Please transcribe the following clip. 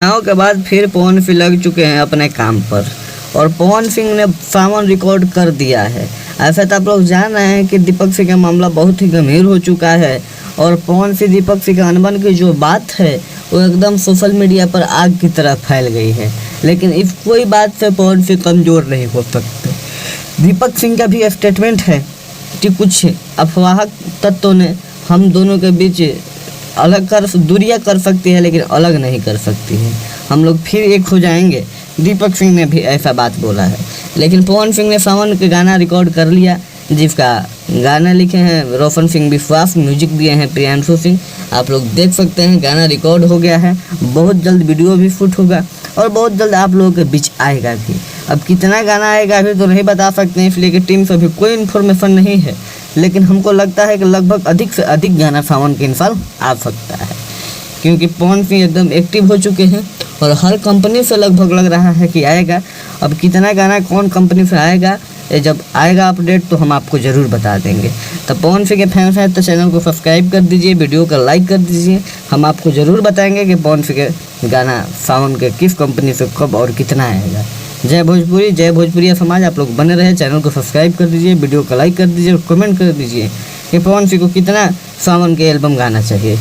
चुनाव के बाद फिर पवन सिंह लग चुके हैं अपने काम पर और पवन सिंह ने सावन रिकॉर्ड कर दिया है। ऐसा तो आप लोग जान रहे हैं कि दीपक सिंह का मामला बहुत ही गंभीर हो चुका है और पवन सिंह दीपक सिंह का अनबन की जो बात है वो एकदम सोशल मीडिया पर आग की तरह फैल गई है। लेकिन इस कोई बात से पवन सिंह कमज़ोर नहीं हो सकते। दीपक सिंह का भी स्टेटमेंट है कि कुछ अफवाह तत्वों ने हम दोनों के बीच दूरियां कर सकती है लेकिन अलग नहीं कर सकती है। हम लोग फिर एक हो जाएंगे। दीपक सिंह ने भी ऐसा बात बोला है। लेकिन पवन सिंह ने सावन के गाना रिकॉर्ड कर लिया, जिसका गाना लिखे हैं रोशन सिंह विश्वास, म्यूजिक दिए हैं प्रियांशु सिंह। आप लोग देख सकते हैं गाना रिकॉर्ड हो गया है। बहुत जल्द वीडियो भी शूट होगा और बहुत जल्द आप लोगों के बीच आएगा भी। अब कितना गाना आएगा अभी तो नहीं बता सकते हैं, इसलिए कि टीम से अभी कोई इन्फॉर्मेशन नहीं है। लेकिन हमको लगता है कि लगभग अधिक से अधिक गाना सावन के साल आ सकता है, क्योंकि पवन सिंह एकदम एक्टिव हो चुके हैं और हर कंपनी से लगभग लग रहा है कि आएगा। अब कितना गाना कौन कंपनी से आएगा, ये जब आएगा अपडेट तो हम आपको ज़रूर बता देंगे। तो पवन सिंह के फैंस हैं तो चैनल को सब्सक्राइब कर दीजिए, वीडियो को लाइक कर दीजिए। हम आपको ज़रूर बताएंगे कि पवन सिंह के गाना सावन के किस कंपनी से कब और कितना आएगा। जय भोजपुरी, जय भोजपुरिया समाज। आप लोग बने रहे, चैनल को सब्सक्राइब कर दीजिए, वीडियो को लाइक कर दीजिए और कमेंट कर दीजिए कि पवन सिंह को कितना सावन के एल्बम गाना चाहिए।